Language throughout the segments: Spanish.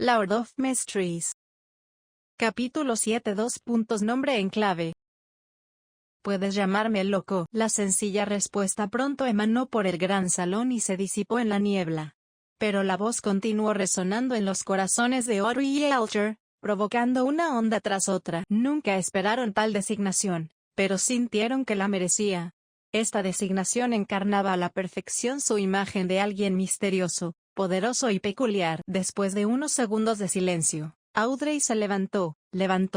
Lord of Mysteries. Capítulo 7. Nombre en clave. Puedes llamarme loco. La sencilla respuesta pronto emanó por el gran salón y se disipó en la niebla. Pero la voz continuó resonando en los corazones de Audrey y Alger, provocando una onda tras otra. Nunca esperaron tal designación, pero sintieron que la merecía. Esta designación encarnaba a la perfección su imagen de alguien misterioso, poderoso y peculiar. Después de unos segundos de silencio, Audrey se levantó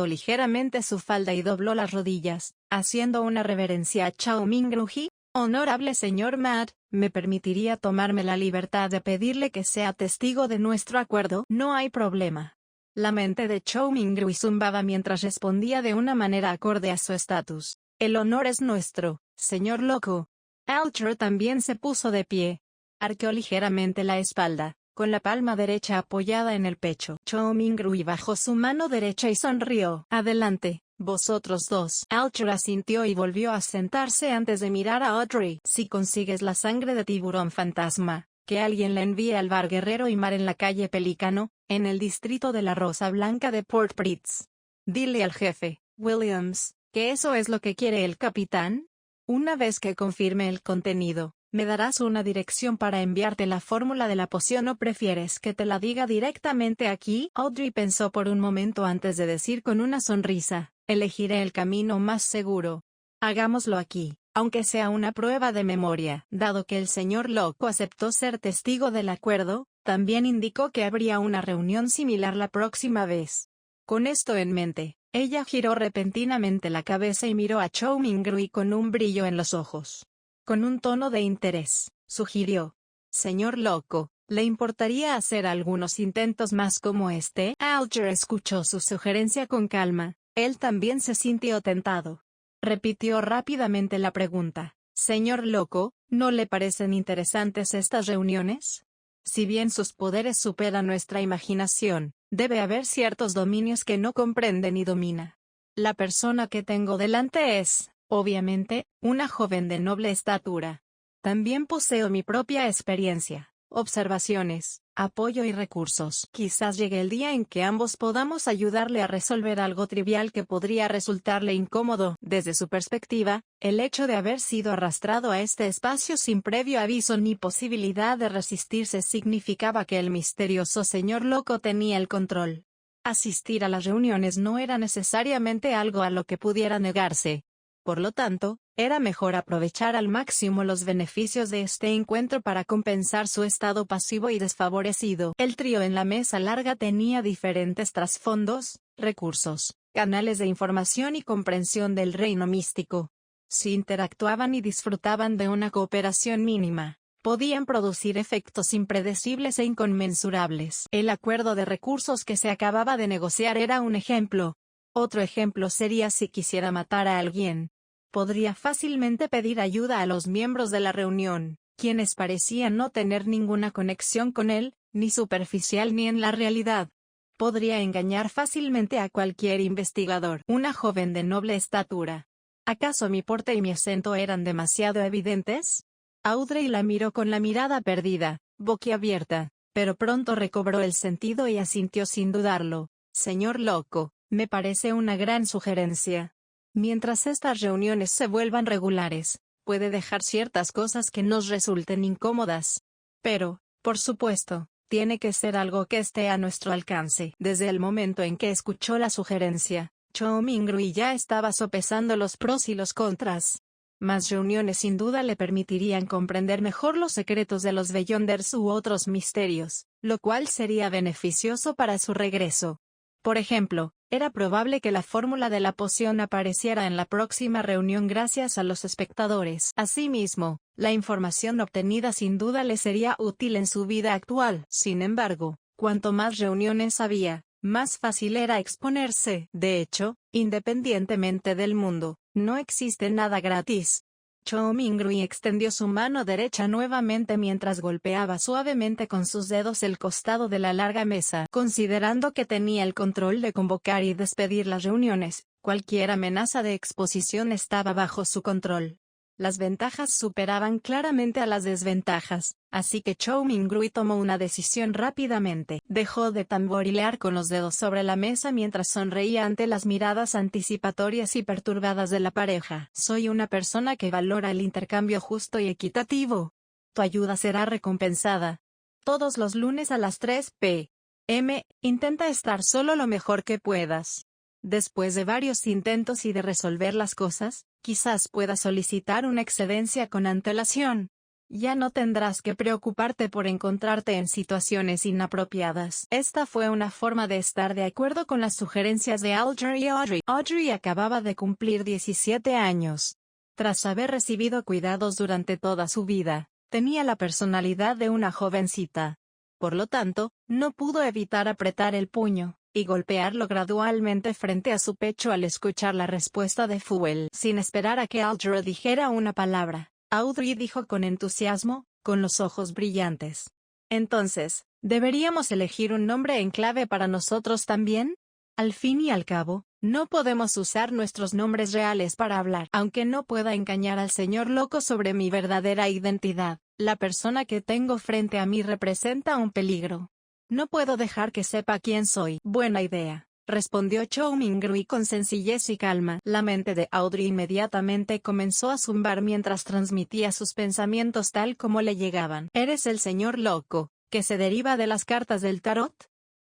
ligeramente su falda y dobló las rodillas, haciendo una reverencia a Chao Mingruji. Honorable señor Matt, ¿me permitiría tomarme la libertad de pedirle que sea testigo de nuestro acuerdo? No hay problema. La mente de Chao Mingruji zumbaba mientras respondía de una manera acorde a su estatus. El honor es nuestro, señor loco. Alger también se puso de pie. Arqueó ligeramente la espalda, con la palma derecha apoyada en el pecho. Chao Mingruji bajó su mano derecha y sonrió. Adelante, vosotros dos. Alger asintió y volvió a sentarse antes de mirar a Audrey. Si consigues la sangre de tiburón fantasma, que alguien la envíe al bar Guerrero y Mar en la calle Pelícano, en el distrito de la Rosa Blanca de Port Prince. Dile al jefe, Williams, que eso es lo que quiere el capitán. Una vez que confirme el contenido, ¿me darás una dirección para enviarte la fórmula de la poción o prefieres que te la diga directamente aquí? Audrey pensó por un momento antes de decir con una sonrisa, elegiré el camino más seguro. Hagámoslo aquí, aunque sea una prueba de memoria. Dado que el señor loco aceptó ser testigo del acuerdo, también indicó que habría una reunión similar la próxima vez. Con esto en mente, ella giró repentinamente la cabeza y miró a Chao Mingruji con un brillo en los ojos. Con un tono de interés, sugirió. Señor loco, ¿le importaría hacer algunos intentos más como este? Alger escuchó su sugerencia con calma. Él también se sintió tentado. Repitió rápidamente la pregunta. Señor loco, ¿no le parecen interesantes estas reuniones? Si bien sus poderes superan nuestra imaginación, debe haber ciertos dominios que no comprende ni domina. La persona que tengo delante es, obviamente, una joven de noble estatura. También poseo mi propia experiencia, observaciones, apoyo y recursos. Quizás llegue el día en que ambos podamos ayudarle a resolver algo trivial que podría resultarle incómodo. Desde su perspectiva, el hecho de haber sido arrastrado a este espacio sin previo aviso ni posibilidad de resistirse significaba que el misterioso señor loco tenía el control. Asistir a las reuniones no era necesariamente algo a lo que pudiera negarse. Por lo tanto, era mejor aprovechar al máximo los beneficios de este encuentro para compensar su estado pasivo y desfavorecido. El trío en la mesa larga tenía diferentes trasfondos, recursos, canales de información y comprensión del reino místico. Si interactuaban y disfrutaban de una cooperación mínima, podían producir efectos impredecibles e inconmensurables. El acuerdo de recursos que se acababa de negociar era un ejemplo. Otro ejemplo sería si quisiera matar a alguien. Podría fácilmente pedir ayuda a los miembros de la reunión, quienes parecían no tener ninguna conexión con él, ni superficial ni en la realidad. Podría engañar fácilmente a cualquier investigador. Una joven de noble estatura. ¿Acaso mi porte y mi acento eran demasiado evidentes? Audrey la miró con la mirada perdida, boquiabierta, pero pronto recobró el sentido y asintió sin dudarlo. Señor loco, me parece una gran sugerencia. Mientras estas reuniones se vuelvan regulares, puede dejar ciertas cosas que nos resulten incómodas. Pero, por supuesto, tiene que ser algo que esté a nuestro alcance. Desde el momento en que escuchó la sugerencia, Chao Mingruji ya estaba sopesando los pros y los contras. Más reuniones sin duda le permitirían comprender mejor los secretos de los Beyonders u otros misterios, lo cual sería beneficioso para su regreso. Por ejemplo, era probable que la fórmula de la poción apareciera en la próxima reunión gracias a los espectadores. Asimismo, la información obtenida sin duda le sería útil en su vida actual. Sin embargo, cuanto más reuniones había, más fácil era exponerse. De hecho, independientemente del mundo, no existe nada gratis. Chao Mingruji extendió su mano derecha nuevamente mientras golpeaba suavemente con sus dedos el costado de la larga mesa. Considerando que tenía el control de convocar y despedir las reuniones, cualquier amenaza de exposición estaba bajo su control. Las ventajas superaban claramente a las desventajas, así que Chow Ming-rui tomó una decisión rápidamente. Dejó de tamborilear con los dedos sobre la mesa mientras sonreía ante las miradas anticipatorias y perturbadas de la pareja. Soy una persona que valora el intercambio justo y equitativo. Tu ayuda será recompensada. Todos los lunes a las 3 p.m., intenta estar solo lo mejor que puedas. Después de varios intentos y de resolver las cosas, quizás puedas solicitar una excedencia con antelación. Ya no tendrás que preocuparte por encontrarte en situaciones inapropiadas. Esta fue una forma de estar de acuerdo con las sugerencias de Alger y Audrey. Audrey acababa de cumplir 17 años. Tras haber recibido cuidados durante toda su vida, tenía la personalidad de una jovencita. Por lo tanto, no pudo evitar apretar el puño y golpearlo gradualmente frente a su pecho al escuchar la respuesta de Fuel. Sin esperar a que Alger dijera una palabra, Audrey dijo con entusiasmo, con los ojos brillantes: entonces, ¿deberíamos elegir un nombre en clave para nosotros también? Al fin y al cabo, no podemos usar nuestros nombres reales para hablar. Aunque no pueda engañar al señor loco sobre mi verdadera identidad, la persona que tengo frente a mí representa un peligro. No puedo dejar que sepa quién soy. Buena idea, respondió Chow Ming-rui con sencillez y calma. La mente de Audrey inmediatamente comenzó a zumbar mientras transmitía sus pensamientos tal como le llegaban. ¿Eres el señor loco, que se deriva de las cartas del tarot?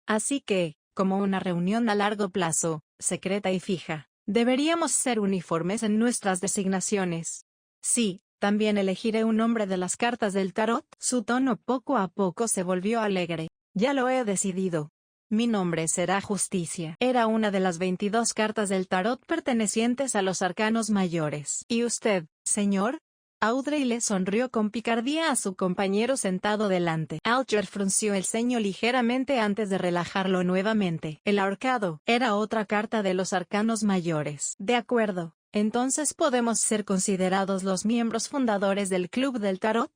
Así que, como una reunión a largo plazo, secreta y fija, deberíamos ser uniformes en nuestras designaciones. Sí, también elegiré un nombre de las cartas del tarot. Su tono poco a poco se volvió alegre. Ya lo he decidido. Mi nombre será Justicia. Era una de las 22 cartas del tarot pertenecientes a los arcanos mayores. ¿Y usted, señor? Audrey le sonrió con picardía a su compañero sentado delante. Alger frunció el ceño ligeramente antes de relajarlo nuevamente. El ahorcado era otra carta de los arcanos mayores. De acuerdo, entonces podemos ser considerados los miembros fundadores del Club del Tarot.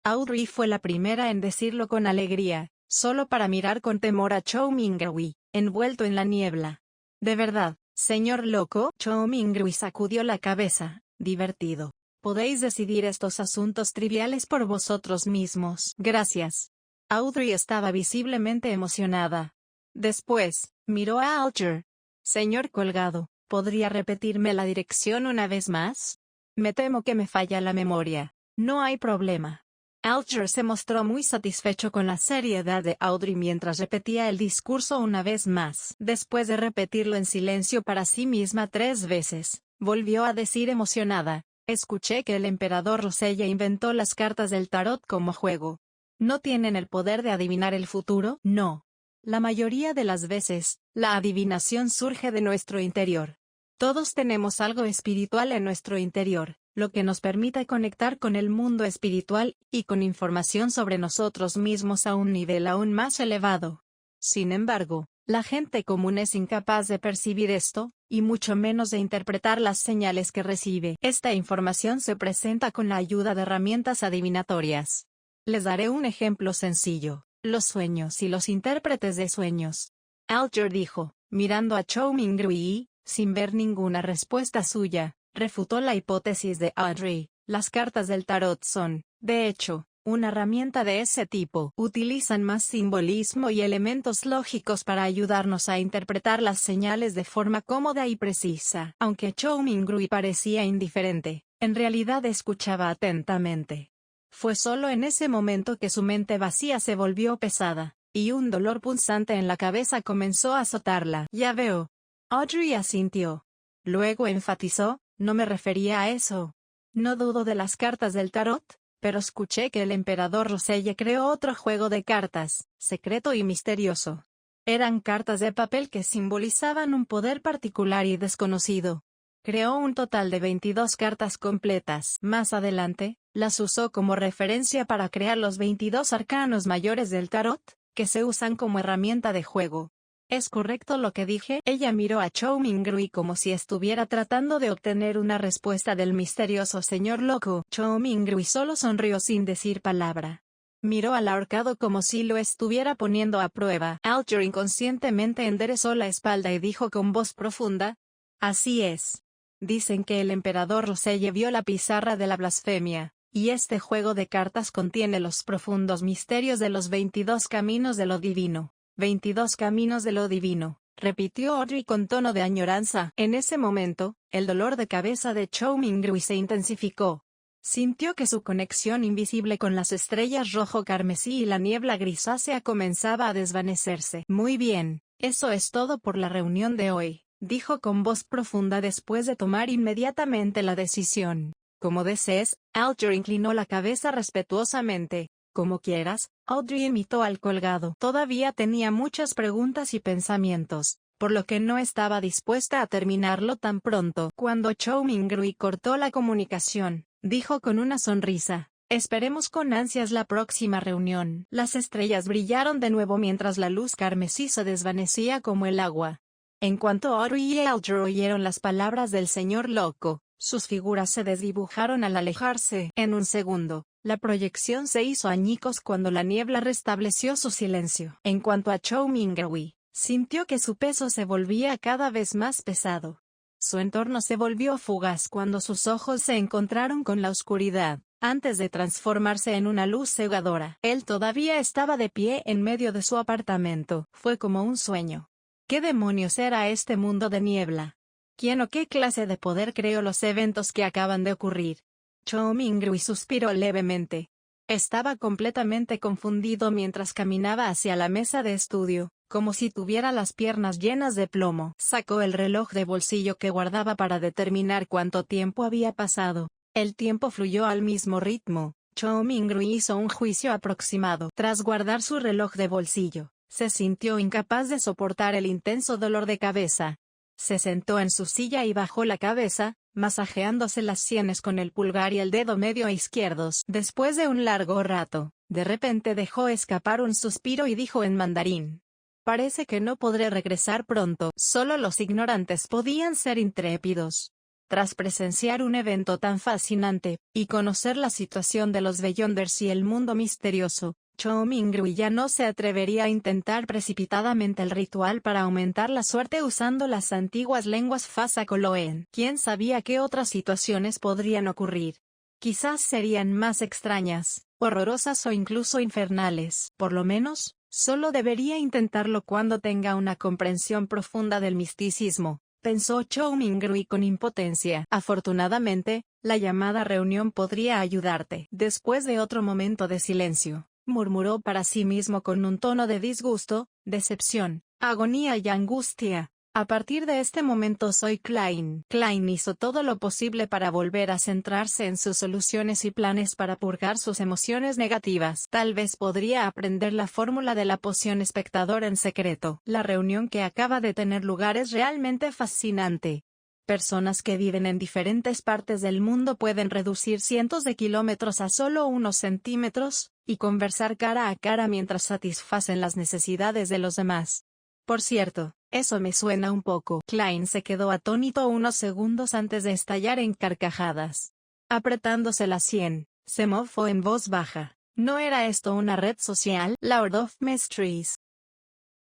Audrey fue la primera en decirlo con alegría, solo para mirar con temor a Chow Ming-rui, envuelto en la niebla. ¿De verdad, señor loco? Chow Ming-rui sacudió la cabeza, divertido. Podéis decidir estos asuntos triviales por vosotros mismos. Gracias. Audrey estaba visiblemente emocionada. Después, miró a Alger. Señor colgado, ¿podría repetirme la dirección una vez más? Me temo que me falla la memoria. No hay problema. Alger se mostró muy satisfecho con la seriedad de Audrey mientras repetía el discurso una vez más. Después de repetirlo en silencio para sí misma 3 veces, volvió a decir emocionada: escuché que el emperador Rosella inventó las cartas del tarot como juego. ¿No tienen el poder de adivinar el futuro? No. La mayoría de las veces, la adivinación surge de nuestro interior. Todos tenemos algo espiritual en nuestro interior, lo que nos permite conectar con el mundo espiritual, y con información sobre nosotros mismos a un nivel aún más elevado. Sin embargo, la gente común es incapaz de percibir esto, y mucho menos de interpretar las señales que recibe. Esta información se presenta con la ayuda de herramientas adivinatorias. Les daré un ejemplo sencillo: los sueños y los intérpretes de sueños. Alger dijo, mirando a Chow Ming-rui, sin ver ninguna respuesta suya. Refutó la hipótesis de Audrey. Las cartas del tarot son, de hecho, una herramienta de ese tipo. Utilizan más simbolismo y elementos lógicos para ayudarnos a interpretar las señales de forma cómoda y precisa. Aunque Chow Ming-rui parecía indiferente, en realidad escuchaba atentamente. Fue solo en ese momento que su mente vacía se volvió pesada, y un dolor punzante en la cabeza comenzó a azotarla. Ya veo. Audrey asintió. Luego enfatizó: no me refería a eso. No dudo de las cartas del tarot, pero escuché que el emperador Rosella creó otro juego de cartas, secreto y misterioso. Eran cartas de papel que simbolizaban un poder particular y desconocido. Creó un total de 22 cartas completas. Más adelante, las usó como referencia para crear los 22 arcanos mayores del tarot, que se usan como herramienta de juego. ¿Es correcto lo que dije? Ella miró a Chow Ming-rui como si estuviera tratando de obtener una respuesta del misterioso señor loco. Chow Ming-rui solo sonrió sin decir palabra. Miró al ahorcado como si lo estuviera poniendo a prueba. Alger inconscientemente enderezó la espalda y dijo con voz profunda: así es. Dicen que el emperador Roselle vio la pizarra de la blasfemia, y este juego de cartas contiene los profundos misterios de los 22 caminos de lo divino. 22 caminos de lo divino, repitió Audrey con tono de añoranza. En ese momento, el dolor de cabeza de Chow Mingrui se intensificó. Sintió que su conexión invisible con las estrellas rojo carmesí y la niebla grisácea comenzaba a desvanecerse. Muy bien, eso es todo por la reunión de hoy, dijo con voz profunda después de tomar inmediatamente la decisión. Como desees, Alger inclinó la cabeza respetuosamente. Como quieras, Audrey imitó al colgado. Todavía tenía muchas preguntas y pensamientos, por lo que no estaba dispuesta a terminarlo tan pronto. Cuando Chow Mingrui cortó la comunicación, dijo con una sonrisa, esperemos con ansias la próxima reunión. Las estrellas brillaron de nuevo mientras la luz carmesí se desvanecía como el agua. En cuanto Audrey y Alger oyeron las palabras del señor loco, sus figuras se desdibujaron al alejarse. En un segundo, la proyección se hizo añicos cuando la niebla restableció su silencio. En cuanto a Chow Mingrui, sintió que su peso se volvía cada vez más pesado. Su entorno se volvió fugaz cuando sus ojos se encontraron con la oscuridad, antes de transformarse en una luz cegadora. Él todavía estaba de pie en medio de su apartamento. Fue como un sueño. ¿Qué demonios era este mundo de niebla? ¿Quién o qué clase de poder creó los eventos que acaban de ocurrir? Chow Mingrui suspiró levemente. Estaba completamente confundido mientras caminaba hacia la mesa de estudio, como si tuviera las piernas llenas de plomo. Sacó el reloj de bolsillo que guardaba para determinar cuánto tiempo había pasado. El tiempo fluyó al mismo ritmo. Chow Mingrui hizo un juicio aproximado. Tras guardar su reloj de bolsillo, se sintió incapaz de soportar el intenso dolor de cabeza. Se sentó en su silla y bajó la cabeza, masajeándose las sienes con el pulgar y el dedo medio izquierdos. Después de un largo rato, de repente dejó escapar un suspiro y dijo en mandarín: parece que no podré regresar pronto. Solo los ignorantes podían ser intrépidos. Tras presenciar un evento tan fascinante, y conocer la situación de los Beyonders y el mundo misterioso, Chow Mingrui ya no se atrevería a intentar precipitadamente el ritual para aumentar la suerte usando las antiguas lenguas Fasa Coloen. ¿Quién sabía qué otras situaciones podrían ocurrir? Quizás serían más extrañas, horrorosas o incluso infernales. Por lo menos, solo debería intentarlo cuando tenga una comprensión profunda del misticismo, pensó Chow Mingrui con impotencia. Afortunadamente, la llamada reunión podría ayudarte. Después de otro momento de silencio, murmuró para sí mismo con un tono de disgusto, decepción, agonía y angustia. A partir de este momento soy Klein. Klein hizo todo lo posible para volver a centrarse en sus soluciones y planes para purgar sus emociones negativas. Tal vez podría aprender la fórmula de la poción espectador en secreto. La reunión que acaba de tener lugar es realmente fascinante. Personas que viven en diferentes partes del mundo pueden reducir cientos de kilómetros a solo unos centímetros, y conversar cara a cara mientras satisfacen las necesidades de los demás. Por cierto, eso me suena un poco. Klein se quedó atónito unos segundos antes de estallar en carcajadas. Apretándose la sien, se mofó en voz baja. ¿No era esto una red social? Lord of Mysteries.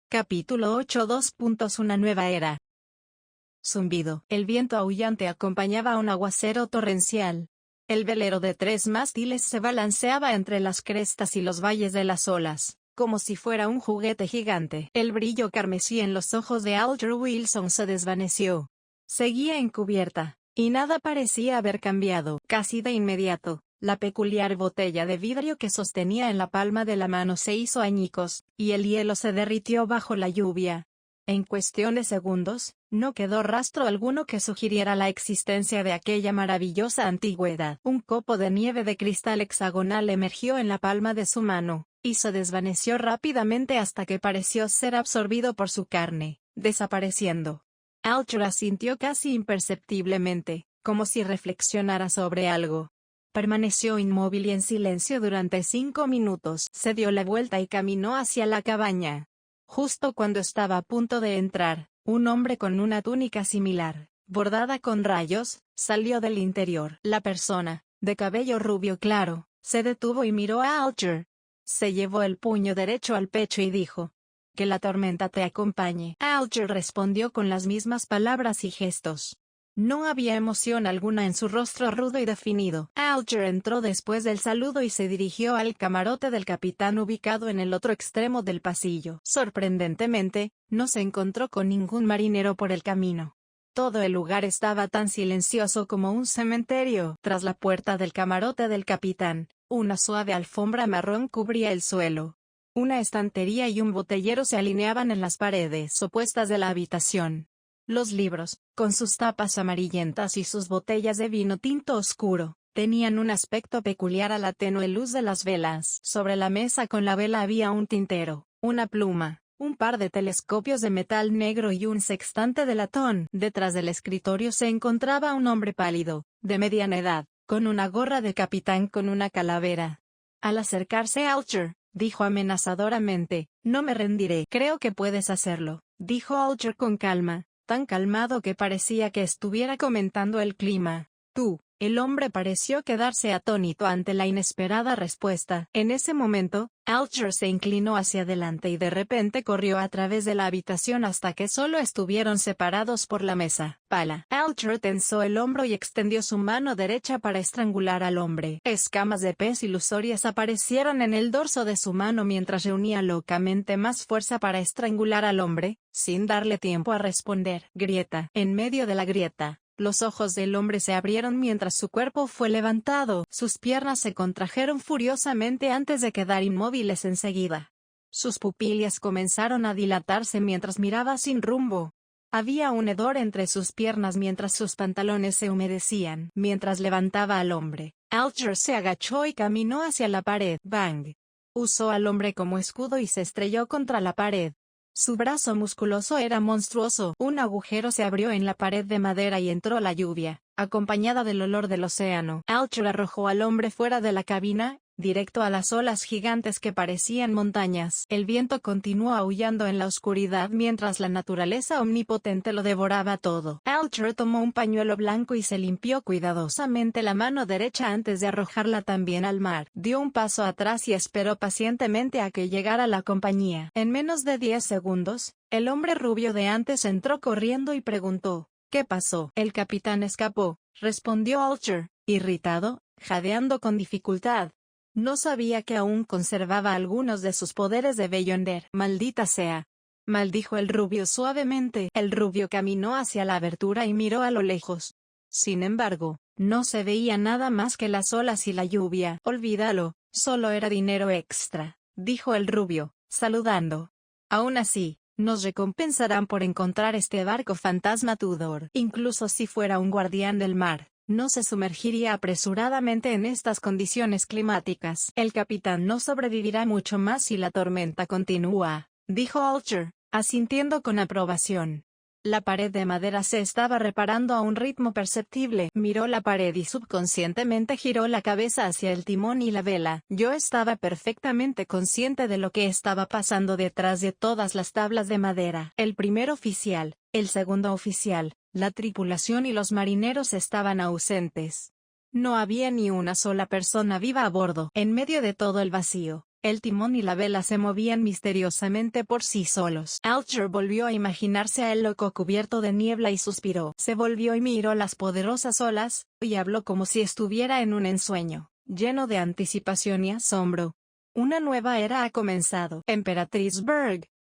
Capítulo 8. Una nueva era. Zumbido. El viento aullante acompañaba a un aguacero torrencial. El velero de 3 mástiles se balanceaba entre las crestas y los valles de las olas, como si fuera un juguete gigante. El brillo carmesí en los ojos de Alger Wilson se desvaneció. Seguía encubierta, y nada parecía haber cambiado. Casi de inmediato, la peculiar botella de vidrio que sostenía en la palma de la mano se hizo añicos, y el hielo se derritió bajo la lluvia. En cuestión de segundos, no quedó rastro alguno que sugiriera la existencia de aquella maravillosa antigüedad. Un copo de nieve de cristal hexagonal emergió en la palma de su mano, y se desvaneció rápidamente hasta que pareció ser absorbido por su carne, desapareciendo. Alger asintió casi imperceptiblemente, como si reflexionara sobre algo. Permaneció inmóvil y en silencio durante 5 minutos. Se dio la vuelta y caminó hacia la cabaña. Justo cuando estaba a punto de entrar, un hombre con una túnica similar, bordada con rayos, salió del interior. La persona, de cabello rubio claro, se detuvo y miró a Alger. Se llevó el puño derecho al pecho y dijo: «Que la tormenta te acompañe». Alger respondió con las mismas palabras y gestos. No había emoción alguna en su rostro rudo y definido. Alger entró después del saludo y se dirigió al camarote del capitán ubicado en el otro extremo del pasillo. Sorprendentemente, no se encontró con ningún marinero por el camino. Todo el lugar estaba tan silencioso como un cementerio. Tras la puerta del camarote del capitán, una suave alfombra marrón cubría el suelo. Una estantería y un botellero se alineaban en las paredes opuestas de la habitación. Los libros, con sus tapas amarillentas y sus botellas de vino tinto oscuro, tenían un aspecto peculiar a la tenue luz de las velas. Sobre la mesa con la vela había un tintero, una pluma, un par de telescopios de metal negro y un sextante de latón. Detrás del escritorio se encontraba un hombre pálido, de mediana edad, con una gorra de capitán con una calavera. Al acercarse Alger, dijo amenazadoramente, «No me rendiré». «Creo que puedes hacerlo», dijo Alger con calma, tan calmado que parecía que estuviera comentando el clima. «Tú». El hombre pareció quedarse atónito ante la inesperada respuesta. En ese momento, Alger se inclinó hacia adelante y de repente corrió a través de la habitación hasta que solo estuvieron separados por la mesa. Pala. Alger tensó el hombro y extendió su mano derecha para estrangular al hombre. Escamas de pez ilusorias aparecieron en el dorso de su mano mientras reunía locamente más fuerza para estrangular al hombre, sin darle tiempo a responder. Grieta. En medio de la grieta, los ojos del hombre se abrieron mientras su cuerpo fue levantado. Sus piernas se contrajeron furiosamente antes de quedar inmóviles enseguida. Sus pupilas comenzaron a dilatarse mientras miraba sin rumbo. Había un hedor entre sus piernas mientras sus pantalones se humedecían. Mientras levantaba al hombre, Alger se agachó y caminó hacia la pared. Bang. Usó al hombre como escudo y se estrelló contra la pared. Su brazo musculoso era monstruoso. Un agujero se abrió en la pared de madera y entró la lluvia, acompañada del olor del océano. Alger arrojó al hombre fuera de la cabina, directo a las olas gigantes que parecían montañas. El viento continuó aullando en la oscuridad mientras la naturaleza omnipotente lo devoraba todo. Alger tomó un pañuelo blanco y se limpió cuidadosamente la mano derecha antes de arrojarla también al mar. Dio un paso atrás y esperó pacientemente a que llegara la compañía. En menos de 10 segundos, el hombre rubio de antes entró corriendo y preguntó, «¿Qué pasó?» «El capitán escapó», respondió Alger, irritado, jadeando con dificultad. No sabía que aún conservaba algunos de sus poderes de Beyonder. «Maldita sea», maldijo el rubio suavemente. El rubio caminó hacia la abertura y miró a lo lejos. Sin embargo, no se veía nada más que las olas y la lluvia. «Olvídalo, solo era dinero extra», dijo el rubio, saludando. «Aún así, nos recompensarán por encontrar este barco fantasma Tudor. Incluso si fuera un guardián del mar, no se sumergiría apresuradamente en estas condiciones climáticas. El capitán no sobrevivirá mucho más si la tormenta continúa», dijo Alger, asintiendo con aprobación. La pared de madera se estaba reparando a un ritmo perceptible. Miró la pared y subconscientemente giró la cabeza hacia el timón y la vela. Yo estaba perfectamente consciente de lo que estaba pasando detrás de todas las tablas de madera. El primer oficial, el segundo oficial, la tripulación y los marineros estaban ausentes. No había ni una sola persona viva a bordo. En medio de todo el vacío, el timón y la vela se movían misteriosamente por sí solos. Alger volvió a imaginarse a el loco cubierto de niebla y suspiró. Se volvió y miró las poderosas olas, y habló como si estuviera en un ensueño, lleno de anticipación y asombro. Una nueva era ha comenzado. Emperatriz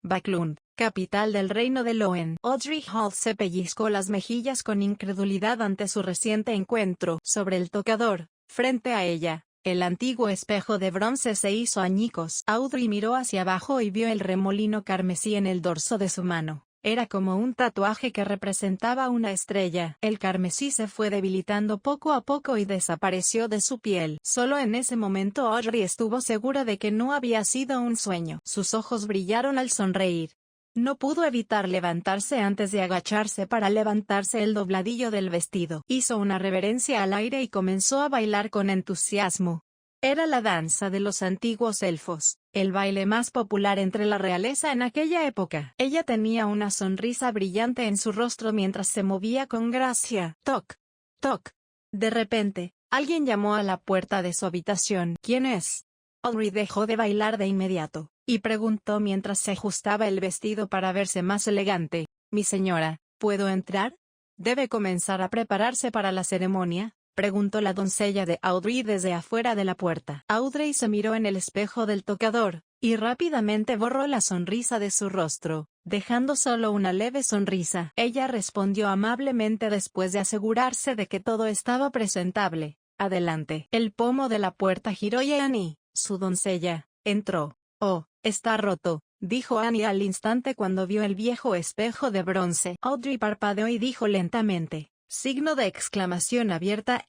Backlund, capital del reino de Loen. Audrey Hall se pellizcó las mejillas con incredulidad ante su reciente encuentro. Sobre el tocador, frente a ella, el antiguo espejo de bronce se hizo añicos. Audrey miró hacia abajo y vio el remolino carmesí en el dorso de su mano. Era como un tatuaje que representaba una estrella. El carmesí se fue debilitando poco a poco y desapareció de su piel. Solo en ese momento Audrey estuvo segura de que no había sido un sueño. Sus ojos brillaron al sonreír. No pudo evitar levantarse antes de agacharse para levantarse el dobladillo del vestido. Hizo una reverencia al aire y comenzó a bailar con entusiasmo. Era la danza de los antiguos elfos, el baile más popular entre la realeza en aquella época. Ella tenía una sonrisa brillante en su rostro mientras se movía con gracia. Toc, toc. De repente, alguien llamó a la puerta de su habitación. ¿Quién es? Audrey dejó de bailar de inmediato, y preguntó mientras se ajustaba el vestido para verse más elegante. «Mi señora, ¿puedo entrar?», ¿Debe comenzar a prepararse para la ceremonia?, preguntó la doncella de Audrey desde afuera de la puerta. Audrey se miró en el espejo del tocador, y rápidamente borró la sonrisa de su rostro, dejando solo una leve sonrisa. Ella respondió amablemente después de asegurarse de que todo estaba presentable. Adelante. El pomo de la puerta giró y Annie, su doncella, entró. Oh, está roto, dijo Annie al instante cuando vio el viejo espejo de bronce. Audrey parpadeó y dijo lentamente, signo de exclamación abierta,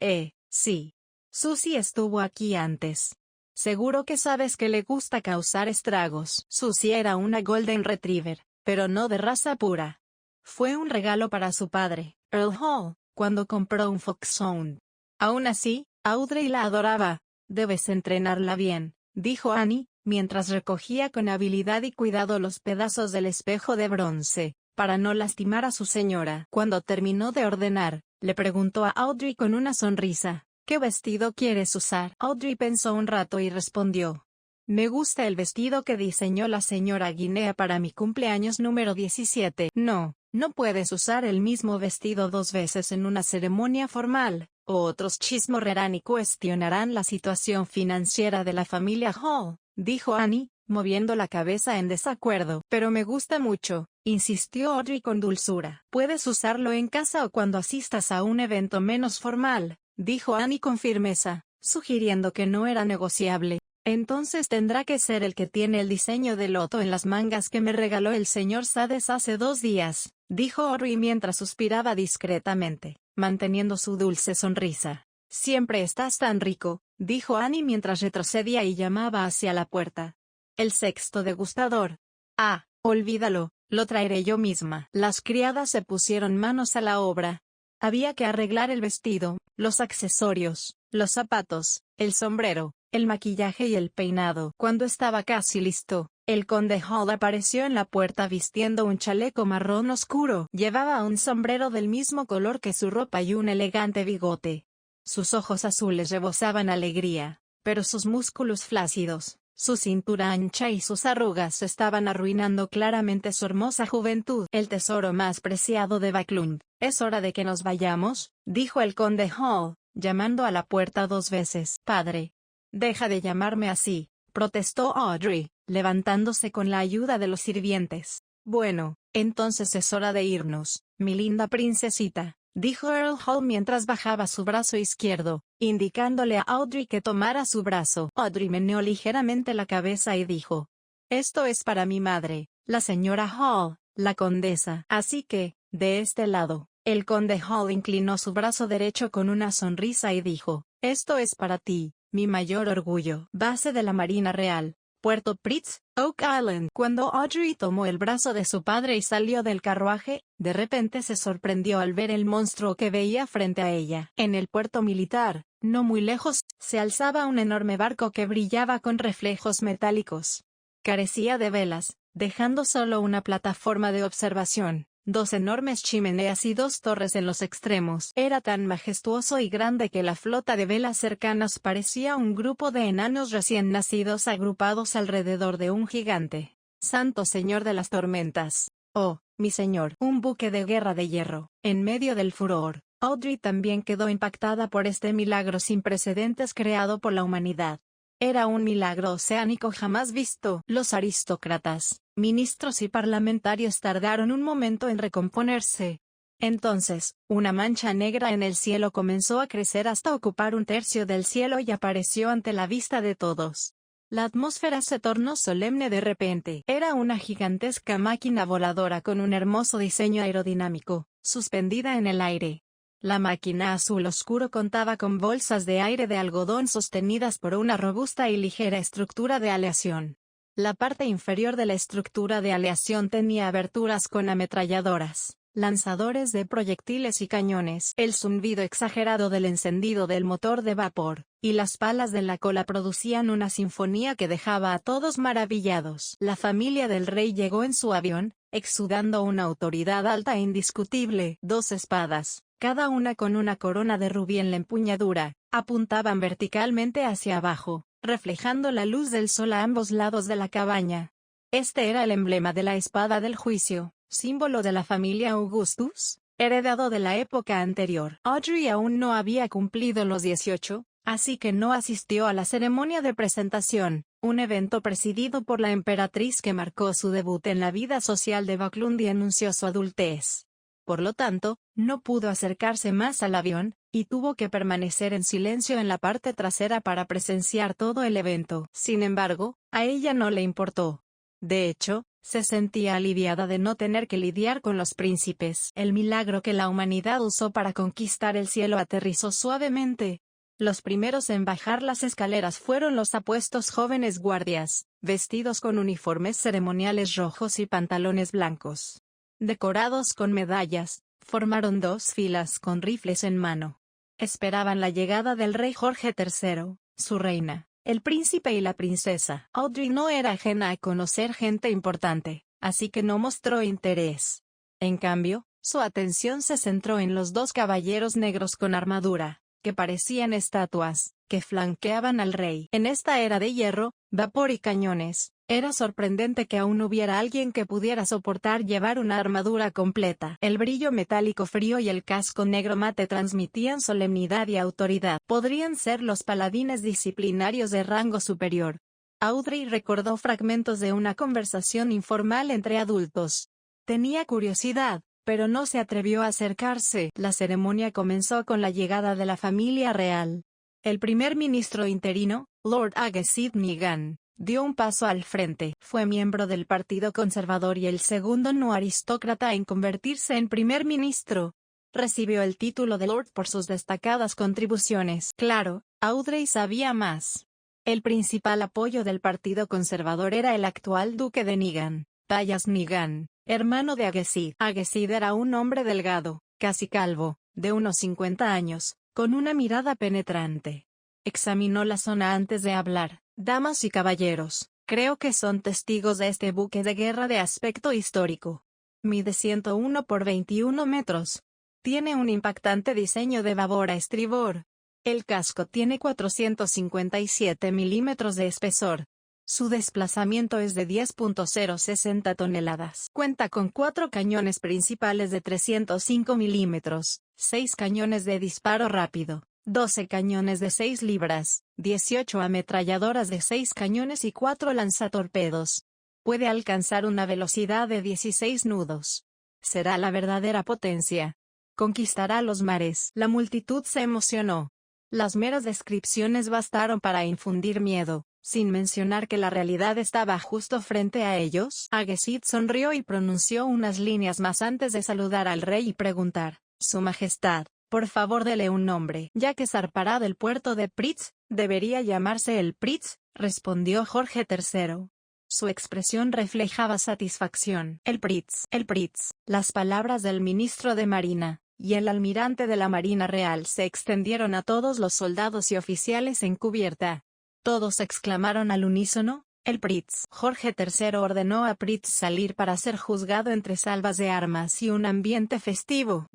sí. Susie estuvo aquí antes. Seguro que sabes que le gusta causar estragos. Susie era una Golden Retriever, pero no de raza pura. Fue un regalo para su padre, Earl Hall, cuando compró un Foxhound. Aún así, Audrey la adoraba. Debes entrenarla bien, dijo Annie, mientras recogía con habilidad y cuidado los pedazos del espejo de bronce, para no lastimar a su señora. Cuando terminó de ordenar, le preguntó a Audrey con una sonrisa, ¿qué vestido quieres usar? Audrey pensó un rato y respondió, me gusta el vestido que diseñó la señora Guinea para mi cumpleaños número 17. No puedes usar el mismo vestido 2 veces en una ceremonia formal, o otros chismorrerán y cuestionarán la situación financiera de la familia Hall, dijo Annie, moviendo la cabeza en desacuerdo. Pero me gusta mucho, insistió Audrey con dulzura. Puedes usarlo en casa o cuando asistas a un evento menos formal, dijo Annie con firmeza, sugiriendo que no era negociable. Entonces tendrá que ser el que tiene el diseño de loto en las mangas que me regaló el señor Sades hace 2 días, dijo Audrey mientras suspiraba discretamente, manteniendo su dulce sonrisa. Siempre estás tan rico, dijo Annie mientras retrocedía y llamaba hacia la puerta. El sexto degustador. Ah, olvídalo, lo traeré yo misma. Las criadas se pusieron manos a la obra. Había que arreglar el vestido, los accesorios, los zapatos, el sombrero, el maquillaje y el peinado. Cuando estaba casi listo, el conde Hall apareció en la puerta vistiendo un chaleco marrón oscuro. Llevaba un sombrero del mismo color que su ropa y un elegante bigote. Sus ojos azules rebosaban alegría, pero sus músculos flácidos, su cintura ancha y sus arrugas estaban arruinando claramente su hermosa juventud. El tesoro más preciado de Backlund. «Es hora de que nos vayamos», dijo el conde Hall, llamando a la puerta 2 veces. «Padre. Deja de llamarme así», protestó Audrey, levantándose con la ayuda de los sirvientes. «Bueno, entonces es hora de irnos, mi linda princesita», dijo Earl Hall mientras bajaba su brazo izquierdo, indicándole a Audrey que tomara su brazo. Audrey meneó ligeramente la cabeza y dijo, «Esto es para mi madre, la señora Hall, la condesa. Así que, de este lado». El conde Hall inclinó su brazo derecho con una sonrisa y dijo, «Esto es para ti, mi mayor orgullo». Base de la Marina Real, Puerto Prince, Oak Island. Cuando Audrey tomó el brazo de su padre y salió del carruaje, de repente se sorprendió al ver el monstruo que veía frente a ella. En el puerto militar, no muy lejos, se alzaba un enorme barco que brillaba con reflejos metálicos. Carecía de velas, dejando solo una plataforma de observación, 2 enormes chimeneas y 2 torres en los extremos. Era tan majestuoso y grande que la flota de velas cercanas parecía un grupo de enanos recién nacidos agrupados alrededor de un gigante. «Santo Señor de las tormentas. Oh, mi señor». Un buque de guerra de hierro. En medio del furor, Audrey también quedó impactada por este milagro sin precedentes creado por la humanidad. Era un milagro oceánico jamás visto. Los aristócratas, ministros y parlamentarios tardaron un momento en recomponerse. Entonces, una mancha negra en el cielo comenzó a crecer hasta ocupar 1/3 del cielo y apareció ante la vista de todos. La atmósfera se tornó solemne de repente. Era una gigantesca máquina voladora con un hermoso diseño aerodinámico, suspendida en el aire. La máquina azul oscuro contaba con bolsas de aire de algodón sostenidas por una robusta y ligera estructura de aleación. La parte inferior de la estructura de aleación tenía aberturas con ametralladoras, lanzadores de proyectiles y cañones. El zumbido exagerado del encendido del motor de vapor, y las palas de la cola producían una sinfonía que dejaba a todos maravillados. La familia del rey llegó en su avión, exudando una autoridad alta e indiscutible. 2 espadas, cada una con una corona de rubí en la empuñadura, apuntaban verticalmente hacia abajo, reflejando la luz del sol a ambos lados de la cabaña. Este era el emblema de la espada del juicio, símbolo de la familia Augustus, heredado de la época anterior. Audrey aún no había cumplido los 18, así que no asistió a la ceremonia de presentación, un evento presidido por la emperatriz que marcó su debut en la vida social de Backlund y anunció su adultez. Por lo tanto, no pudo acercarse más al avión, y tuvo que permanecer en silencio en la parte trasera para presenciar todo el evento. Sin embargo, a ella no le importó. De hecho, se sentía aliviada de no tener que lidiar con los príncipes. El milagro que la humanidad usó para conquistar el cielo aterrizó suavemente. Los primeros en bajar las escaleras fueron los apuestos jóvenes guardias, vestidos con uniformes ceremoniales rojos y pantalones blancos, decorados con medallas. Formaron dos filas con rifles en mano. Esperaban la llegada del rey Jorge III, su reina, el príncipe y la princesa. Audrey no era ajena a conocer gente importante, así que no mostró interés. En cambio, su atención se centró en los dos caballeros negros con armadura, que parecían estatuas, que flanqueaban al rey. En esta era de hierro, vapor y cañones, era sorprendente que aún hubiera alguien que pudiera soportar llevar una armadura completa. El brillo metálico frío y el casco negro mate transmitían solemnidad y autoridad. Podrían ser los paladines disciplinarios de rango superior. Audrey recordó fragmentos de una conversación informal entre adultos. Tenía curiosidad, pero no se atrevió a acercarse. La ceremonia comenzó con la llegada de la familia real. El primer ministro interino, Lord Agassiz Nigan, dio un paso al frente. Fue miembro del Partido Conservador y el segundo no aristócrata en convertirse en primer ministro. Recibió el título de Lord por sus destacadas contribuciones. Claro, Audrey sabía más. El principal apoyo del Partido Conservador era el actual duque de Nigan, Tyas Nigan, hermano de Agassiz. Agassiz era un hombre delgado, casi calvo, de unos 50 años, con una mirada penetrante. Examinó la zona antes de hablar. Damas y caballeros, creo que son testigos de este buque de guerra de aspecto histórico. Mide 101 por 21 metros. Tiene un impactante diseño de babor a estribor. El casco tiene 457 milímetros de espesor. Su desplazamiento es de 10.060 toneladas. Cuenta con 4 cañones principales de 305 milímetros, 6 cañones de disparo rápido, 12 cañones de 6 libras, 18 ametralladoras de 6 cañones y 4 lanzatorpedos. Puede alcanzar una velocidad de 16 nudos. Será la verdadera potencia. Conquistará los mares. La multitud se emocionó. Las meras descripciones bastaron para infundir miedo, sin mencionar que la realidad estaba justo frente a ellos. Agassiz sonrió y pronunció unas líneas más antes de saludar al rey y preguntar: Su Majestad, por favor dele un nombre. Ya que zarpará del puerto de Pritz, debería llamarse el Pritz, respondió Jorge III. Su expresión reflejaba satisfacción. El Pritz. El Pritz. Las palabras del ministro de Marina y el almirante de la Marina Real se extendieron a todos los soldados y oficiales en cubierta. Todos exclamaron al unísono: el Pritz. Jorge III ordenó a Pritz salir para ser juzgado entre salvas de armas y un ambiente festivo.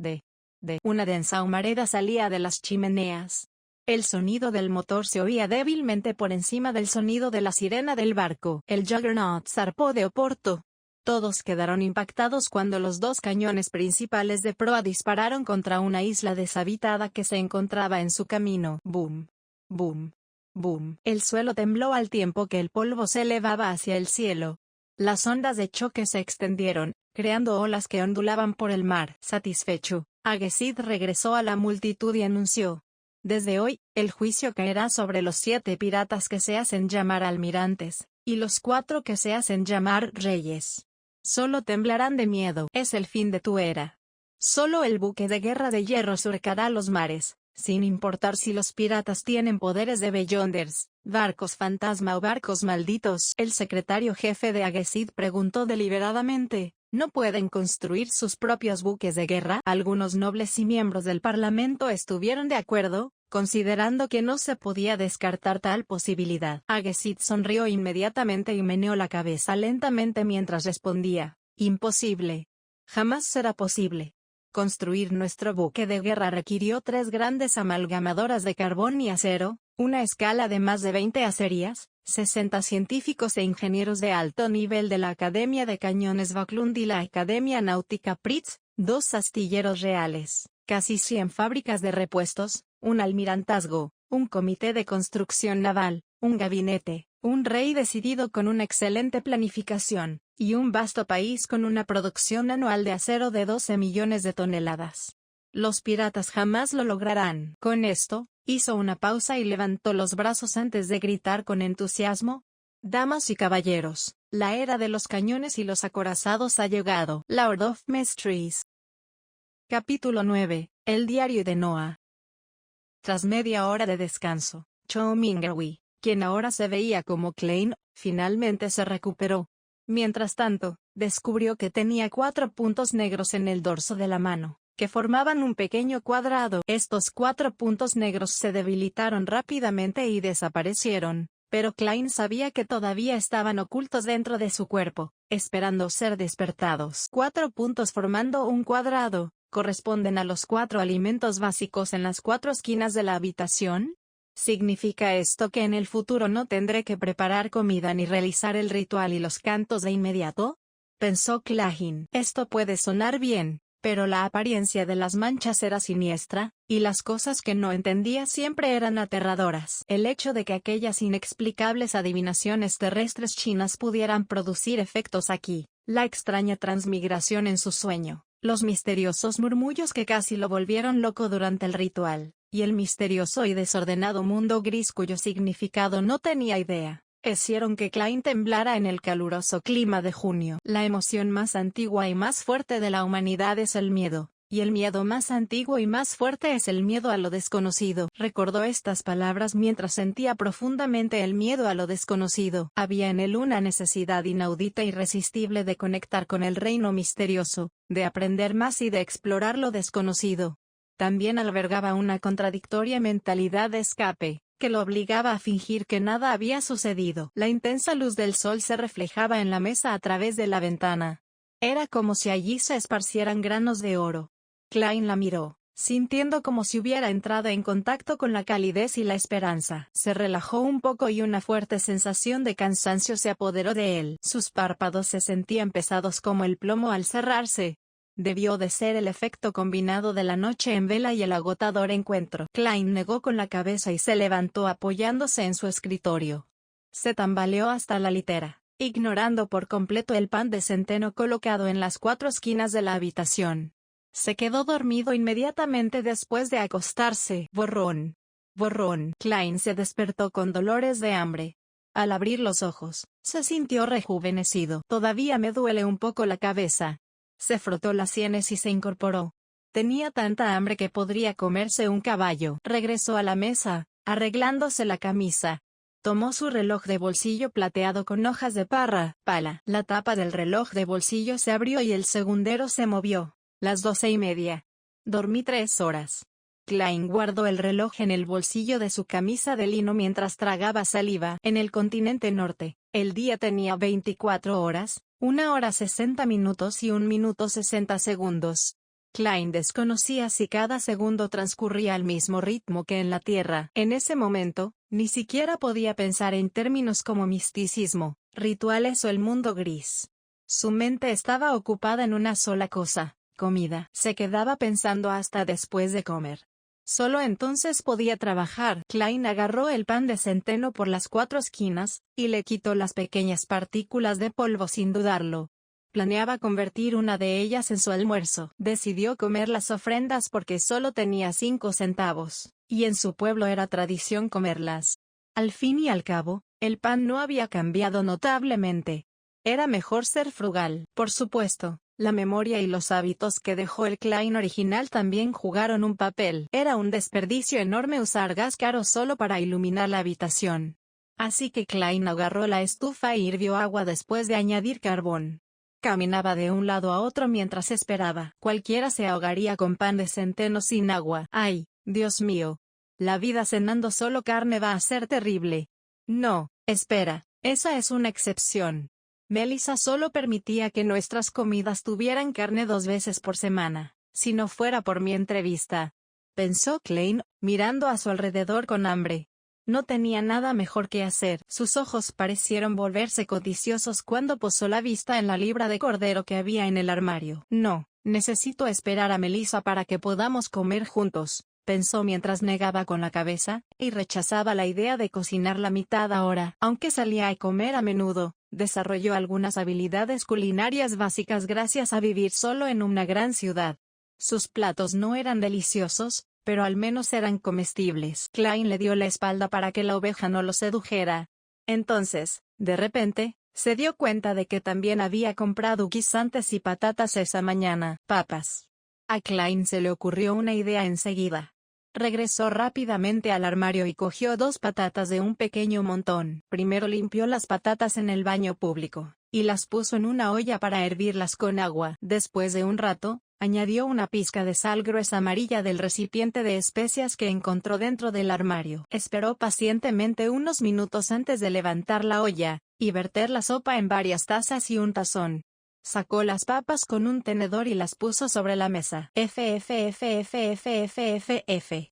Una densa humareda salía de las chimeneas. El sonido del motor se oía débilmente por encima del sonido de la sirena del barco. El Juggernaut zarpó de Oporto. Todos quedaron impactados cuando los dos cañones principales de proa dispararon contra una isla deshabitada que se encontraba en su camino. Boom. Boom. Boom. El suelo tembló al tiempo que el polvo se elevaba hacia el cielo. Las ondas de choque se extendieron, creando olas que ondulaban por el mar. Satisfecho, Agassiz regresó a la multitud y anunció: Desde hoy, el juicio caerá sobre los 7 piratas que se hacen llamar almirantes, y los 4 que se hacen llamar reyes. Solo temblarán de miedo. Es el fin de tu era. Solo el buque de guerra de hierro surcará los mares, sin importar si los piratas tienen poderes de Beyonders, barcos fantasma o barcos malditos. El secretario jefe de Agassiz preguntó deliberadamente: ¿No pueden construir sus propios buques de guerra? Algunos nobles y miembros del parlamento estuvieron de acuerdo, considerando que no se podía descartar tal posibilidad. Agassiz sonrió inmediatamente y meneó la cabeza lentamente mientras respondía: imposible. Jamás será posible. Construir nuestro buque de guerra requirió 3 grandes amalgamadoras de carbón y acero, una escala de más de 20 acerías, 60 científicos e ingenieros de alto nivel de la Academia de Cañones Backlund y la Academia Náutica Pritz, 2 astilleros reales, casi 100 fábricas de repuestos, un almirantazgo, un comité de construcción naval, un gabinete, un rey decidido con una excelente planificación, y un vasto país con una producción anual de acero de 12 millones de toneladas. Los piratas jamás lo lograrán. Con esto, hizo una pausa y levantó los brazos antes de gritar con entusiasmo: «Damas y caballeros, la era de los cañones y los acorazados ha llegado». Lord of Mysteries. Capítulo 9. El diario de Noah. Tras media hora de descanso, Chow Mingerwi, quien ahora se veía como Klein, finalmente se recuperó. Mientras tanto, descubrió que tenía 4 puntos negros en el dorso de la mano, que formaban un pequeño cuadrado. Estos 4 puntos negros se debilitaron rápidamente y desaparecieron, pero Klein sabía que todavía estaban ocultos dentro de su cuerpo, esperando ser despertados. 4 puntos formando un cuadrado corresponden a los 4 alimentos básicos en las 4 esquinas de la habitación. ¿Significa esto que en el futuro no tendré que preparar comida ni realizar el ritual y los cantos de inmediato?, pensó Klein. Esto puede sonar bien, pero la apariencia de las manchas era siniestra, y las cosas que no entendía siempre eran aterradoras. El hecho de que aquellas inexplicables adivinaciones terrestres chinas pudieran producir efectos aquí, la extraña transmigración en su sueño, los misteriosos murmullos que casi lo volvieron loco durante el ritual, y el misterioso y desordenado mundo gris cuyo significado no tenía idea, hicieron que Klein temblara en el caluroso clima de junio. La emoción más antigua y más fuerte de la humanidad es el miedo, y el miedo más antiguo y más fuerte es el miedo a lo desconocido. Recordó estas palabras mientras sentía profundamente el miedo a lo desconocido. Había en él una necesidad inaudita e irresistible de conectar con el reino misterioso, de aprender más y de explorar lo desconocido. También albergaba una contradictoria mentalidad de escape, que lo obligaba a fingir que nada había sucedido. La intensa luz del sol se reflejaba en la mesa a través de la ventana. Era como si allí se esparcieran granos de oro. Klein la miró, sintiendo como si hubiera entrado en contacto con la calidez y la esperanza. Se relajó un poco y una fuerte sensación de cansancio se apoderó de él. Sus párpados se sentían pesados como el plomo al cerrarse. Debió de ser el efecto combinado de la noche en vela y el agotador encuentro. Klein negó con la cabeza y se levantó apoyándose en su escritorio. Se tambaleó hasta la litera, ignorando por completo el pan de centeno colocado en las 4 esquinas de la habitación. Se quedó dormido inmediatamente después de acostarse. Borrón. Borrón. Klein se despertó con dolores de hambre. Al abrir los ojos, se sintió rejuvenecido. Todavía me duele un poco la cabeza. Se frotó las sienes y se incorporó. Tenía tanta hambre que podría comerse un caballo. Regresó a la mesa, arreglándose la camisa. Tomó su reloj de bolsillo plateado con hojas de pala. La tapa del reloj de bolsillo se abrió y el segundero se movió. Las 12:30. Dormí 3 horas. Klein guardó el reloj en el bolsillo de su camisa de lino mientras tragaba saliva. En el continente norte, el día tenía 24 horas, 1 hora 60 minutos y 1 minuto 60 segundos. Klein desconocía si cada segundo transcurría al mismo ritmo que en la Tierra. En ese momento, ni siquiera podía pensar en términos como misticismo, rituales o el mundo gris. Su mente estaba ocupada en una sola cosa: comida. Se quedaba pensando hasta después de comer. Solo entonces podía trabajar. Klein agarró el pan de centeno por las 4 esquinas, y le quitó las pequeñas partículas de polvo sin dudarlo. Planeaba convertir una de ellas en su almuerzo. Decidió comer las ofrendas porque solo tenía 5 centavos, y en su pueblo era tradición comerlas. Al fin y al cabo, el pan no había cambiado notablemente. Era mejor ser frugal. Por supuesto, la memoria y los hábitos que dejó el Klein original también jugaron un papel. Era un desperdicio enorme usar gas caro solo para iluminar la habitación. Así que Klein agarró la estufa e hirvió agua después de añadir carbón. Caminaba de un lado a otro mientras esperaba. Cualquiera se ahogaría con pan de centeno sin agua. ¡Ay, Dios mío! La vida cenando solo carne va a ser terrible. No, espera, esa es una excepción. Melissa solo permitía que nuestras comidas tuvieran carne 2 veces por semana, si no fuera por mi entrevista. Pensó Klein, mirando a su alrededor con hambre. No tenía nada mejor que hacer. Sus ojos parecieron volverse codiciosos cuando posó la vista en la libra de cordero que había en el armario. No, Necesito esperar a Melissa para que podamos comer juntos, pensó mientras negaba con la cabeza, y rechazaba la idea de cocinar la mitad ahora. Aunque salía a comer a menudo, desarrolló algunas habilidades culinarias básicas gracias a vivir solo en una gran ciudad. Sus platos no eran deliciosos, pero al menos eran comestibles. Klein le dio la espalda para que la oveja no lo sedujera. Entonces, de repente, se dio cuenta de que también había comprado guisantes y patatas esa mañana. Papas. A Klein se le ocurrió una idea enseguida. Regresó rápidamente al armario y cogió 2 patatas de un pequeño montón. Primero limpió las patatas en el baño público, y las puso en una olla para hervirlas con agua. Después de un rato, añadió una pizca de sal gruesa amarilla del recipiente de especias que encontró dentro del armario. Esperó pacientemente unos minutos antes de levantar la olla y verter la sopa en varias tazas y un tazón. Sacó las papas con un tenedor y las puso sobre la mesa.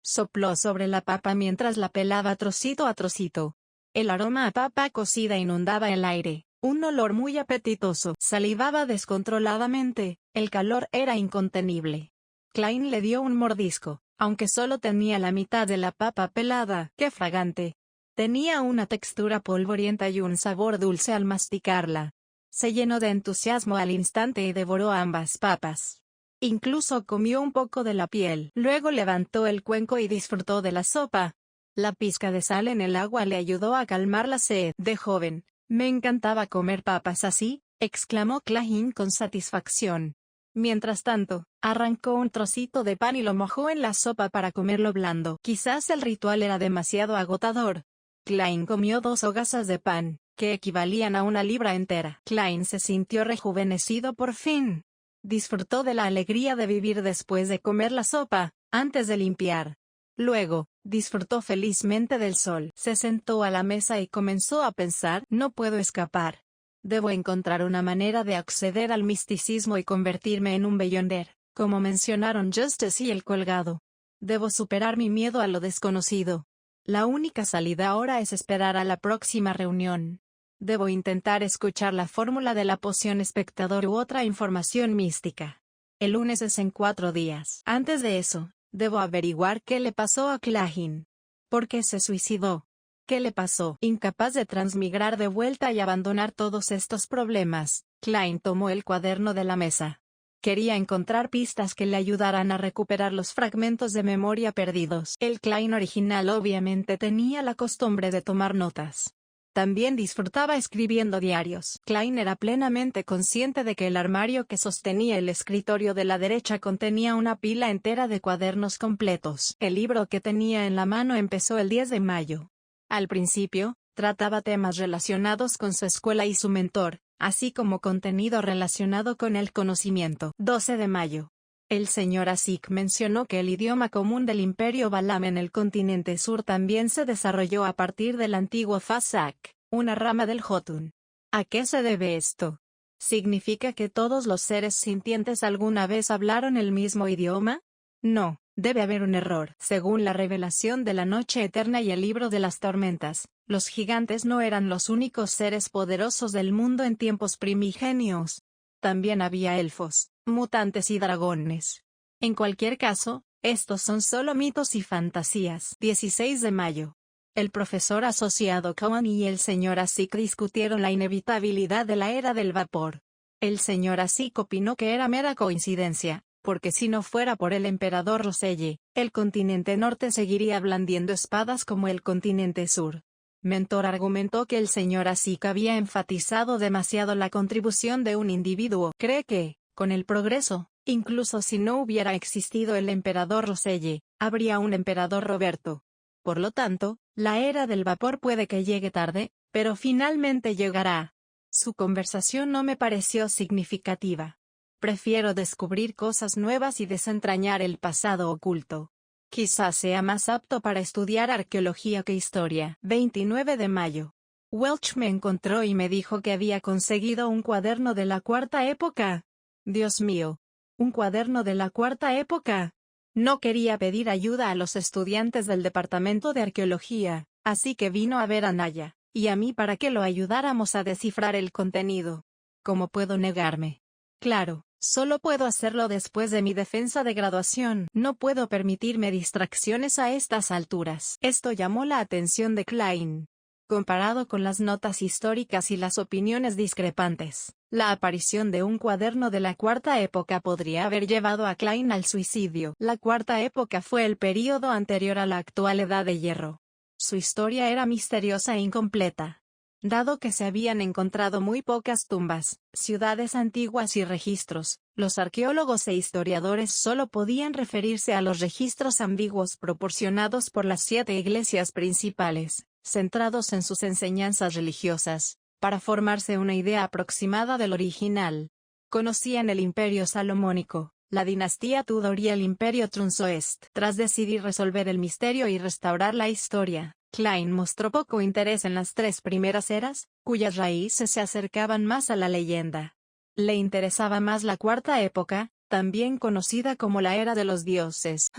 Sopló sobre la papa mientras la pelaba trocito a trocito. El aroma a papa cocida inundaba el aire, un olor muy apetitoso. Salivaba descontroladamente, el calor era incontenible. Klein le dio un mordisco, aunque solo tenía la mitad de la papa pelada. ¡Qué fragante! Tenía una textura polvorienta y un sabor dulce al masticarla. Se llenó de entusiasmo al instante y devoró ambas papas. Incluso comió un poco de la piel. Luego levantó el cuenco y disfrutó de la sopa. La pizca de sal en el agua le ayudó a calmar la sed. De joven, me encantaba comer papas así, exclamó Klein con satisfacción. Mientras tanto, arrancó un trocito de pan y lo mojó en la sopa para comerlo blando. Quizás el ritual era demasiado agotador. Klein comió 2 hogazas de pan, que equivalían a una libra entera. Klein se sintió rejuvenecido por fin. Disfrutó de la alegría de vivir después de comer la sopa, antes de limpiar. Luego, disfrutó felizmente del sol. Se sentó a la mesa y comenzó a pensar: no puedo escapar. Debo encontrar una manera de acceder al misticismo y convertirme en un Beyonder, como mencionaron Justice y el colgado. Debo superar mi miedo a lo desconocido. La única salida ahora es esperar a la próxima reunión. Debo intentar escuchar la fórmula de la poción espectador u otra información mística. El lunes es en 4 días. Antes de eso, debo averiguar qué le pasó a Klein. ¿Por qué se suicidó? ¿Qué le pasó? Incapaz de transmigrar de vuelta y abandonar todos estos problemas, Klein tomó el cuaderno de la mesa. Quería encontrar pistas que le ayudaran a recuperar los fragmentos de memoria perdidos. El Klein original obviamente tenía la costumbre de tomar notas. También disfrutaba escribiendo diarios. Klein era plenamente consciente de que el armario que sostenía el escritorio de la derecha contenía una pila entera de cuadernos completos. El libro que tenía en la mano empezó el 10 de mayo. Al principio, trataba temas relacionados con su escuela y su mentor, así como contenido relacionado con el conocimiento. 12 de mayo. El señor Asik mencionó que el idioma común del Imperio Balam en el continente sur también se desarrolló a partir del antiguo Fasak, una rama del Jotun. ¿A qué se debe esto? ¿Significa que todos los seres sintientes alguna vez hablaron el mismo idioma? No, debe haber un error. Según la revelación de la noche eterna y el libro de las tormentas, los gigantes no eran los únicos seres poderosos del mundo en tiempos primigenios. También había elfos, mutantes y dragones. En cualquier caso, estos son solo mitos y fantasías. 16 de mayo. El profesor asociado Cohen y el señor Asik discutieron la inevitabilidad de la era del vapor. El señor Asik opinó que era mera coincidencia, porque si no fuera por el emperador Roselle, el continente norte seguiría blandiendo espadas como el continente sur. Mentor argumentó que el señor Asik había enfatizado demasiado la contribución de un individuo. Cree que, con el progreso, incluso si no hubiera existido el emperador Roselle, habría un emperador Roberto. Por lo tanto, la era del vapor puede que llegue tarde, pero finalmente llegará. Su conversación no me pareció significativa. Prefiero descubrir cosas nuevas y desentrañar el pasado oculto. Quizás sea más apto para estudiar arqueología que historia. 29 de mayo. Welch me encontró y me dijo que había conseguido un cuaderno de la cuarta época. Dios mío. ¿Un cuaderno de la cuarta época? No quería pedir ayuda a los estudiantes del departamento de arqueología, así que vino a ver a Naya y a mí para que lo ayudáramos a descifrar el contenido. ¿Cómo puedo negarme? Claro, Solo puedo hacerlo después de mi defensa de graduación. No puedo permitirme distracciones a estas alturas. Esto llamó la atención de Klein. Comparado con las notas históricas y las opiniones discrepantes, la aparición de un cuaderno de la Cuarta Época podría haber llevado a Klein al suicidio. La Cuarta Época fue el período anterior a la actual Edad de Hierro. Su historia era misteriosa e incompleta. Dado que se habían encontrado muy pocas tumbas, ciudades antiguas y registros, los arqueólogos e historiadores solo podían referirse a los registros ambiguos proporcionados por las 7 iglesias principales, centrados en sus enseñanzas religiosas, para formarse una idea aproximada del original. Conocían el Imperio Salomónico, la dinastía Tudor y el Imperio Trunzoest. Tras decidir resolver el misterio y restaurar la historia, Klein mostró poco interés en las 3 primeras eras, cuyas raíces se acercaban más a la leyenda. Le interesaba más la Cuarta Época, también conocida como la Era de los Dioses.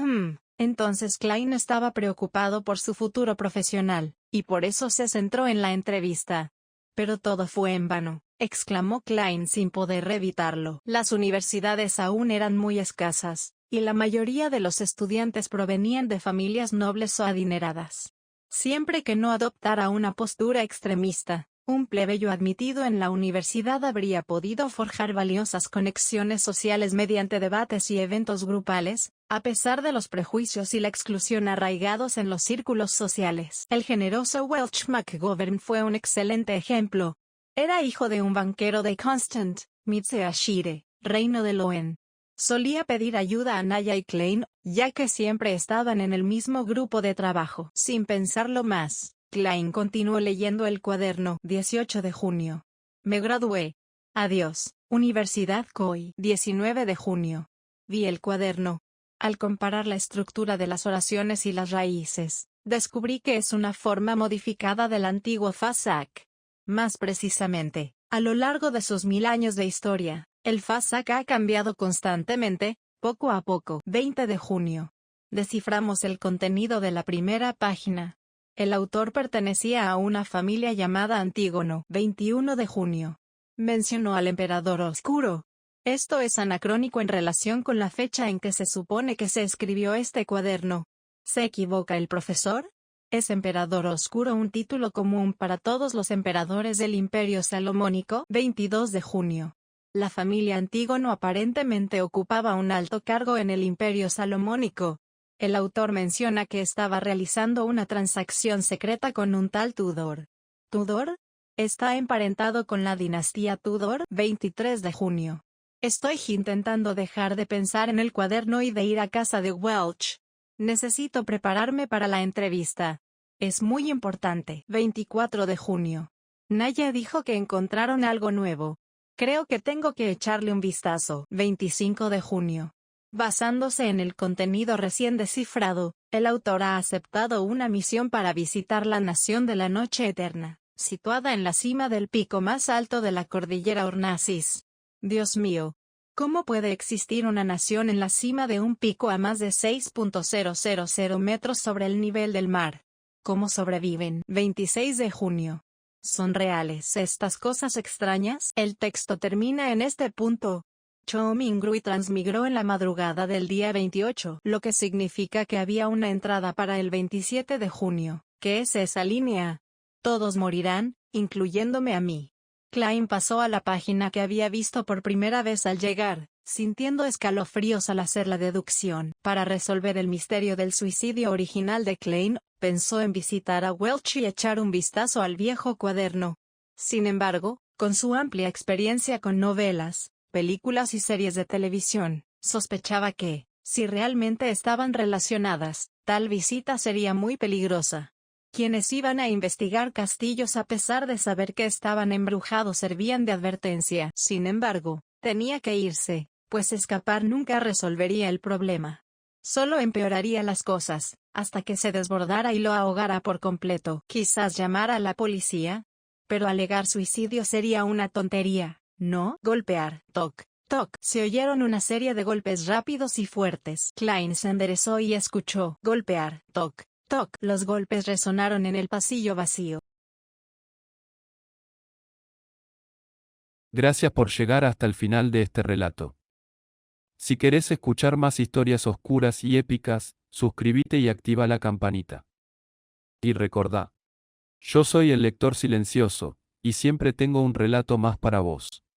Entonces Klein estaba preocupado por su futuro profesional, y por eso se centró en la entrevista. Pero todo fue en vano, exclamó Klein sin poder evitarlo. Las universidades aún eran muy escasas, y la mayoría de los estudiantes provenían de familias nobles o adineradas. Siempre que no adoptara una postura extremista, un plebeyo admitido en la universidad habría podido forjar valiosas conexiones sociales mediante debates y eventos grupales, a pesar de los prejuicios y la exclusión arraigados en los círculos sociales. El generoso Welch McGovern fue un excelente ejemplo. Era hijo de un banquero de Constant, Midseashire, reino de Loen. Solía pedir ayuda a Naya y Klein, ya que siempre estaban en el mismo grupo de trabajo. Sin pensarlo más, Klein continuó leyendo el cuaderno. 18 de junio. Me gradué. Adiós, Universidad Coy. 19 de junio. Vi el cuaderno. Al comparar la estructura de las oraciones y las raíces, descubrí que es una forma modificada del antiguo Fasak. Más precisamente, a lo largo de sus 1000 años de historia, el Fasak ha cambiado constantemente, poco a poco. 20 de junio. Desciframos el contenido de la primera página. El autor pertenecía a una familia llamada Antígono. 21 de junio. Mencionó al emperador oscuro. Esto es anacrónico en relación con la fecha en que se supone que se escribió este cuaderno. ¿Se equivoca el profesor? ¿Es emperador oscuro un título común para todos los emperadores del Imperio Salomónico? 22 de junio. La familia Antígono aparentemente ocupaba un alto cargo en el Imperio Salomónico. El autor menciona que estaba realizando una transacción secreta con un tal Tudor. ¿Tudor? ¿Está emparentado con la dinastía Tudor? 23 de junio. Estoy intentando dejar de pensar en el cuaderno y de ir a casa de Welch. Necesito prepararme para la entrevista. Es muy importante. 24 de junio. Naya dijo que encontraron algo nuevo. Creo que tengo que echarle un vistazo. 25 de junio. Basándose en el contenido recién descifrado, el autor ha aceptado una misión para visitar la Nación de la Noche Eterna, situada en la cima del pico más alto de la cordillera Ornasis. Dios mío, ¿cómo puede existir una nación en la cima de un pico a más de 6.000 metros sobre el nivel del mar? ¿Cómo sobreviven? 26 de junio. ¿Son reales estas cosas extrañas? El texto termina en este punto. Cho-Mingru transmigró en la madrugada del día 28, lo que significa que había una entrada para el 27 de junio. ¿Qué es esa línea? Todos morirán, incluyéndome a mí. Klein pasó a la página que había visto por primera vez al llegar, sintiendo escalofríos al hacer la deducción. Para resolver el misterio del suicidio original de Klein, pensó en visitar a Welch y echar un vistazo al viejo cuaderno. Sin embargo, con su amplia experiencia con novelas, películas y series de televisión, sospechaba que, si realmente estaban relacionadas, tal visita sería muy peligrosa. Quienes iban a investigar castillos a pesar de saber que estaban embrujados servían de advertencia. Sin embargo, tenía que irse, pues escapar nunca resolvería el problema. Solo empeoraría las cosas, hasta que se desbordara y lo ahogara por completo. Quizás llamar a la policía. Pero alegar suicidio sería una tontería, ¿no? Golpear, toc, toc. Se oyeron una serie de golpes rápidos y fuertes. Klein se enderezó y escuchó. Golpear, toc. Toc. Los golpes resonaron en el pasillo vacío. Gracias por llegar hasta el final de este relato. Si querés escuchar más historias oscuras y épicas, suscríbete y activa la campanita. Y recordá, yo soy el lector silencioso, y siempre tengo un relato más para vos.